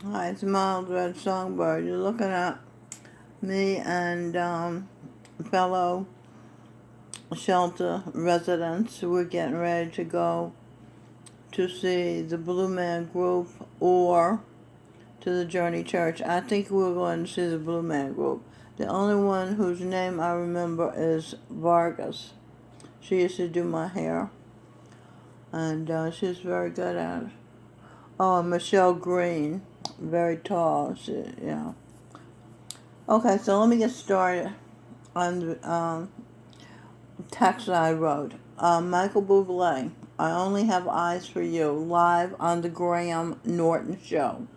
Hi, it's Mild Red Songbird. You're looking at me and fellow shelter residents. We're getting ready to go to see the Blue Man Group or to the Journey Church. I think we're going to see the Blue Man Group. The only one whose name I remember is Vargas. She used to do my hair, and she's very good at it. Oh, and Michelle Green, very tall. Yeah. Okay, so let me get started on the text I wrote. Michael Bublé, I Only Have Eyes for You, live on the Graham Norton Show.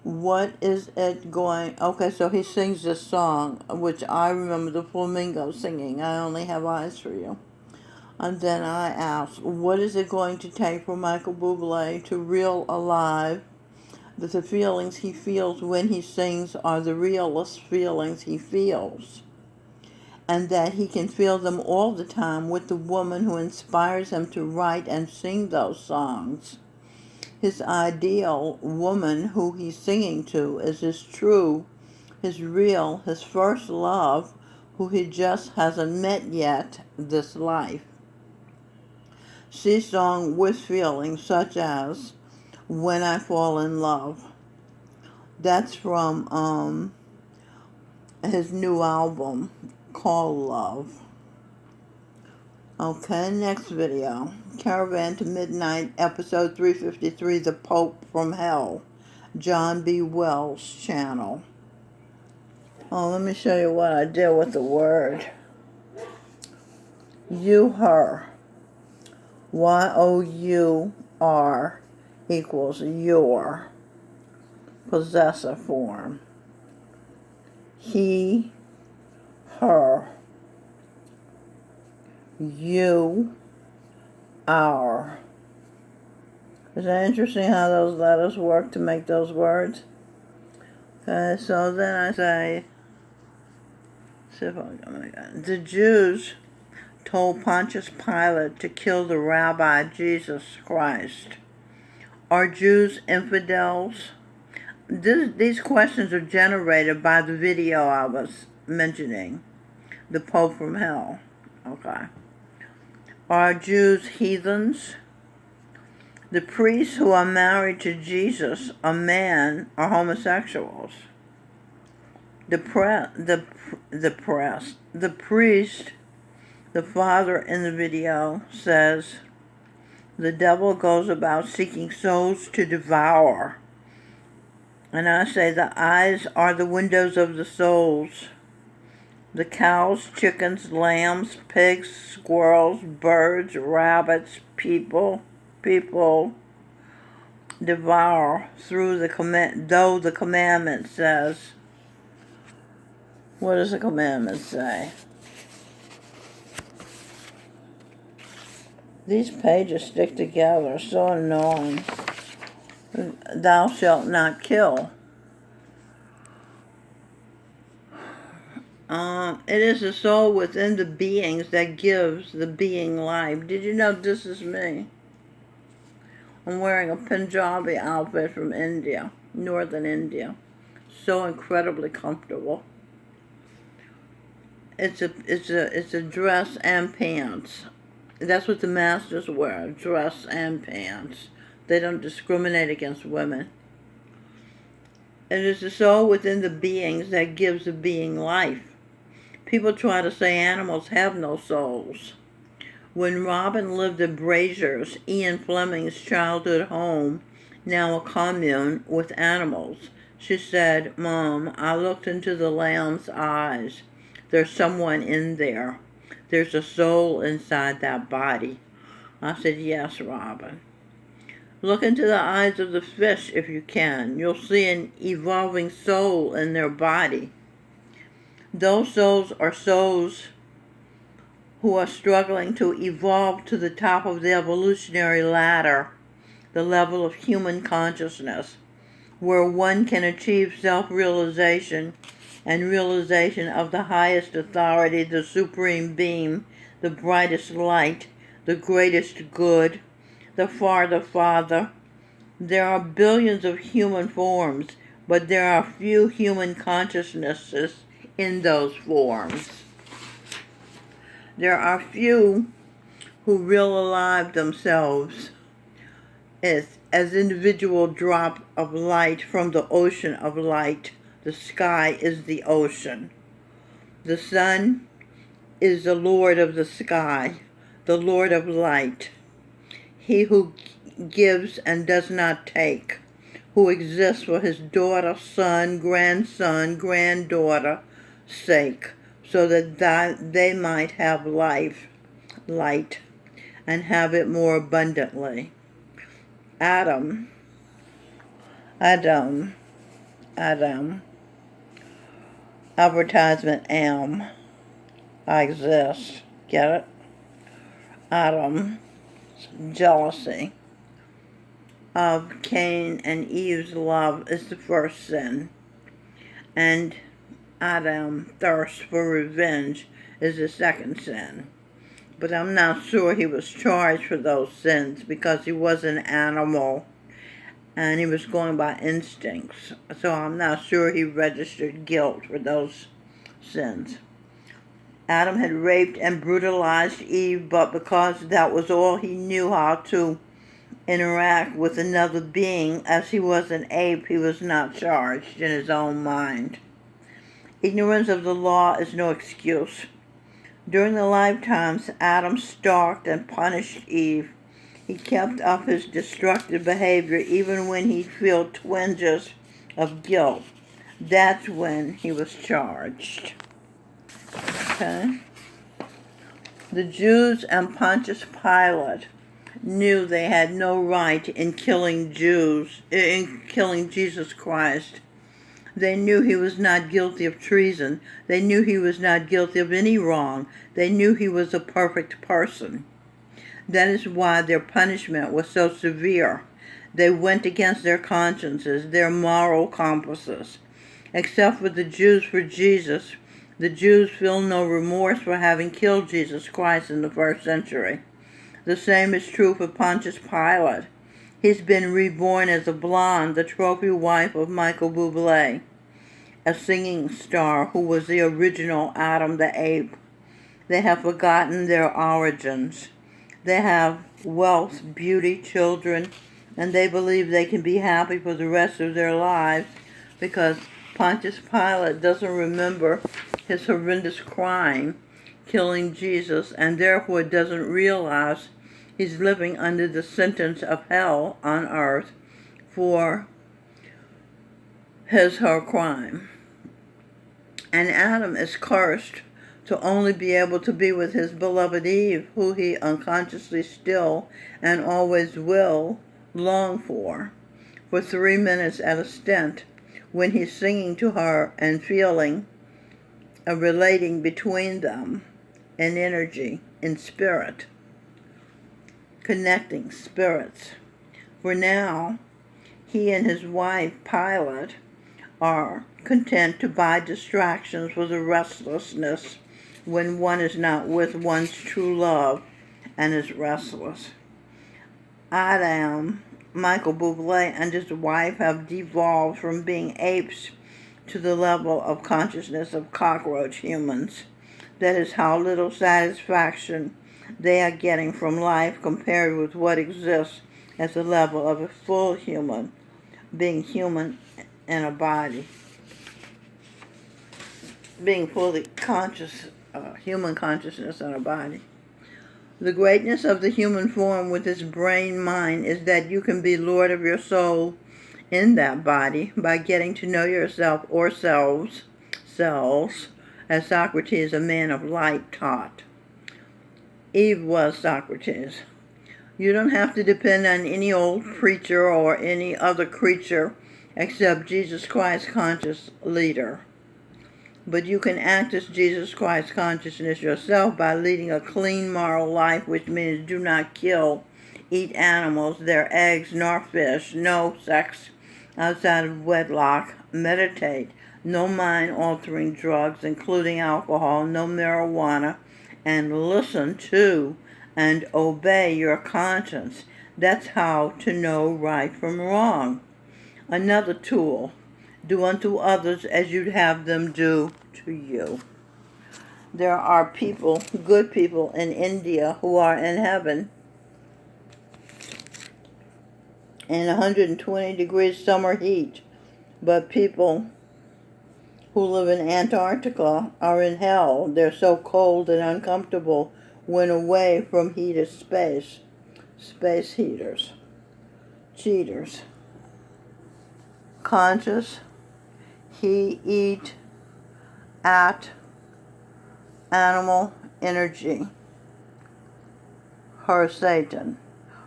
What is it going... Okay, so he sings this song, which I remember the Flamingo singing, I Only Have Eyes for You. And then I asked, what is it going to take for Michael Bublé to reel alive that the feelings he feels when he sings are the realest feelings he feels, and that he can feel them all the time with the woman who inspires him to write and sing those songs. His ideal woman who he's singing to is his true, his real, his first love, who he just hasn't met yet this life. She sung with feelings such as When I Fall in Love. That's from his new album called Love. Okay, next video. Caravan to Midnight, episode 353, The Pope from Hell. John B. Wells channel. Oh, let me show you what I did with the word. You, her. Y-O-U-R equals your. Possessive form. He, her. You, our. Is that interesting how those letters work to make those words? Okay, so then I say, the Jews told Pontius Pilate to kill the Rabbi Jesus Christ. Are Jews infidels? These questions are generated by the video I was mentioning, the Pope from Hell. Okay. Are Jews heathens? The priests who are married to Jesus, a man, are homosexuals. The priest, the father in the video, says the devil goes about seeking souls to devour. And I say the eyes are the windows of the souls. The cows, chickens, lambs, pigs, squirrels, birds, rabbits, people devour through though the commandment says. What does the commandment say? These pages stick together, so annoying. Thou shalt not kill. It is the soul within the beings that gives the being life. Did you know this is me? I'm wearing a Punjabi outfit from India, northern India. So incredibly comfortable. It's a dress and pants. That's what the masters wear, dress and pants. They don't discriminate against women. It is the soul within the beings that gives the being life. People try to say animals have no souls. When Robin lived at Brazier's, Ian Fleming's childhood home, now a commune with animals, she said, Mom, I looked into the lamb's eyes. There's someone in there. There's a soul inside that body. I said, yes, Robin. Look into the eyes of the fish if you can. You'll see an evolving soul in their body. Those souls are souls who are struggling to evolve to the top of the evolutionary ladder, the level of human consciousness, where one can achieve self-realization and realization of the highest authority, the supreme being, the brightest light, the greatest good, the Father, There are billions of human forms, but there are few human consciousnesses in those forms. There are few who realize themselves as individual drop of light from the ocean of light. The sky is the ocean. The sun is the Lord of the sky, the Lord of light. He who gives and does not take, who exists for his daughter, son, grandson, granddaughter sake, so that they might have life, light, and have it more abundantly. Adam, advertisement I exist, get it? Adam, jealousy of Cain and Eve's love is the first sin, and Adam, thirst for revenge, is the second sin. But I'm not sure he was charged for those sins because he was an animal and he was going by instincts. So I'm not sure he registered guilt for those sins. Adam had raped and brutalized Eve, but because that was all he knew how to interact with another being, as he was an ape, he was not charged in his own mind. Ignorance of the law is no excuse. During the lifetimes Adam stalked and punished Eve, he kept up his destructive behavior even when he'd feel twinges of guilt. That's when he was charged. Okay? The Jews and Pontius Pilate knew they had no right in killing Jesus Christ. They knew he was not guilty of treason. They knew he was not guilty of any wrong. They knew he was a perfect person. That is why their punishment was so severe. They went against their consciences, their moral compasses. Except for the Jews for Jesus, the Jews feel no remorse for having killed Jesus Christ in the first century. The same is true for Pontius Pilate. He's been reborn as a blonde, the trophy wife of Michael Bublé, a singing star who was the original Adam the ape. They have forgotten their origins. They have wealth, beauty, children, and they believe they can be happy for the rest of their lives because Pontius Pilate doesn't remember his horrendous crime, killing Jesus, and therefore doesn't realize he's living under the sentence of hell on earth for her crime. And Adam is cursed to only be able to be with his beloved Eve, who he unconsciously still and always will long for 3 minutes at a stint, when he's singing to her and feeling a relating between them in energy, in spirit, connecting spirits. For now, he and his wife, Pilate, are content to buy distractions for the restlessness when one is not with one's true love and is restless. Adam, Michael Bublé, and his wife have devolved from being apes to the level of consciousness of cockroach humans. That is how little satisfaction they are getting from life compared with what exists at the level of a full human, being human in a body, being fully conscious, human consciousness in a body. The greatness of the human form with its brain mind is that you can be Lord of your soul in that body by getting to know yourself or selves, as Socrates, a man of light, taught. Eve was Socrates. You don't have to depend on any old preacher or any other creature except Jesus Christ conscious leader. But you can act as Jesus Christ consciousness yourself by leading a clean moral life, which means do not kill, eat animals, their eggs, nor fish, no sex outside of wedlock, meditate, no mind-altering drugs, including alcohol, no marijuana, and listen to and obey your conscience. That's how to know right from wrong. Another tool, do unto others as you'd have them do to you. There are people, good people in India who are in heaven in 120 degrees summer heat, but people who live in Antarctica are in hell. They're so cold and uncomfortable when away from heated space. Space heaters. Cheaters. Conscious. He eat at animal energy. Her Satan.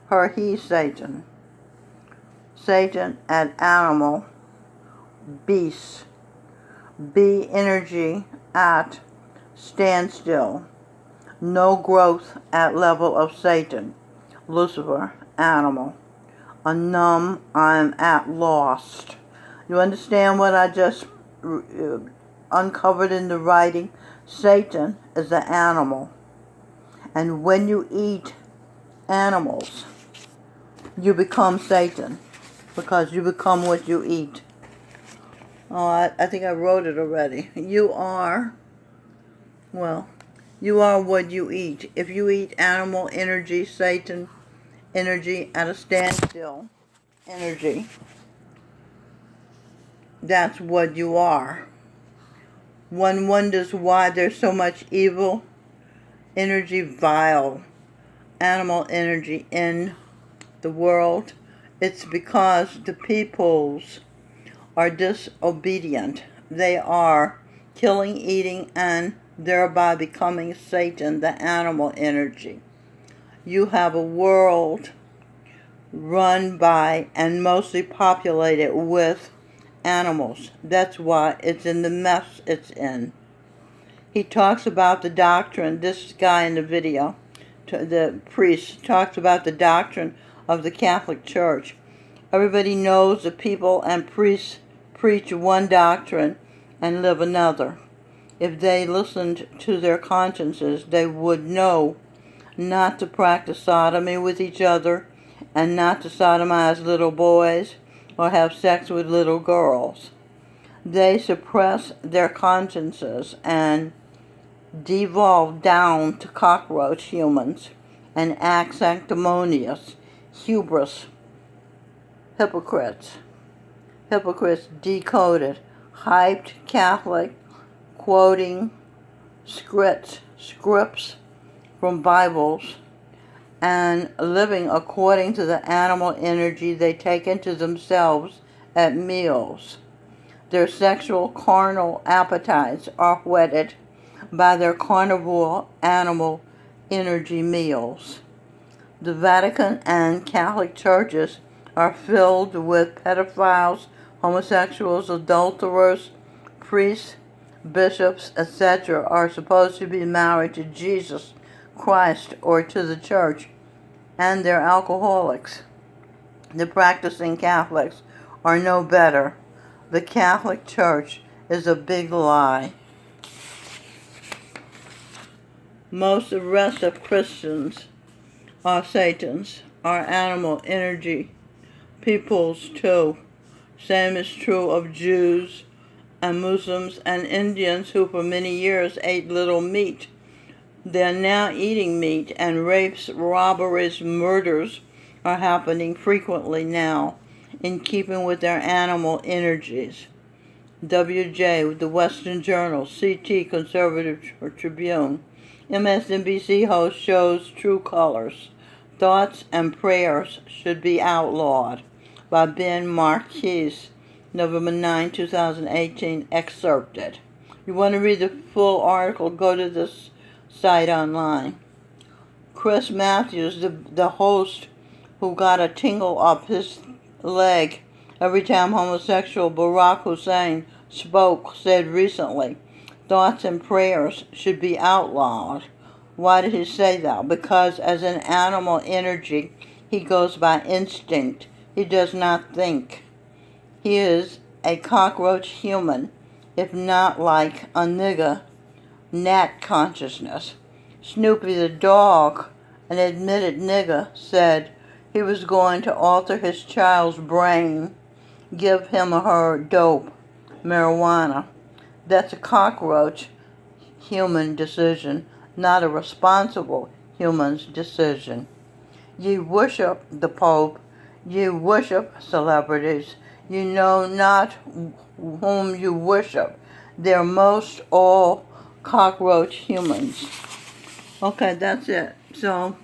Her he Satan. Satan at animal. Beast. Be energy at standstill. No growth at level of Satan. Lucifer, animal. A numb, I'm at lost. You understand what I just uncovered in the writing? Satan is the animal. And when you eat animals, you become Satan. Because you become what you eat. Oh, I think I wrote it already. You are what you eat. If you eat animal energy, Satan energy at a standstill energy, that's what you are. One wonders why there's so much evil energy, vile animal energy in the world. It's because the peoples are disobedient. They are killing, eating, and thereby becoming Satan, the animal energy. You have a world run by and mostly populated with animals. That's why it's in the mess it's in. He talks about the doctrine, this guy in the video, the priest, talks about the doctrine of the Catholic Church. Everybody knows the people and priests preach one doctrine and live another. If they listened to their consciences, they would know not to practice sodomy with each other and not to sodomize little boys or have sex with little girls. They suppress their consciences and devolve down to cockroach humans and act sanctimonious, hubris, hypocrites. Hypocrites decoded, hyped Catholic, quoting scripts from Bibles and living according to the animal energy they take into themselves at meals. Their sexual carnal appetites are whetted by their carnivore animal energy meals. The Vatican and Catholic churches are filled with pedophiles, homosexuals, adulterers, priests, bishops, etc. are supposed to be married to Jesus Christ or to the church, and they're alcoholics. The practicing Catholics are no better. The Catholic Church is a big lie. Most of the rest of Christians are Satans, are animal energy peoples too. Same is true of Jews and Muslims and Indians who for many years ate little meat. They are now eating meat, and rapes, robberies, murders are happening frequently now, in keeping with their animal energies. WJ, the Western Journal, CT, Conservative Tribune. MSNBC host shows true colors. Thoughts and prayers should be outlawed. By Ben Marquis, November 9, 2018, excerpted. You want to read the full article, go to this site online. Chris Matthews, the host who got a tingle up his leg every time homosexual Barack Hussein spoke, said recently, thoughts and prayers should be outlawed. Why did he say that? Because as an animal energy, he goes by instinct. He does not think. He is a cockroach human, if not like a nigger, gnat consciousness. Snoopy the dog, an admitted nigger, said, he was going to alter his child's brain, give him or her dope, marijuana. That's a cockroach human decision, not a responsible human's decision. Ye worship the Pope, ye worship celebrities, you know not whom you worship. They're most all cockroach humans. Okay, that's it. So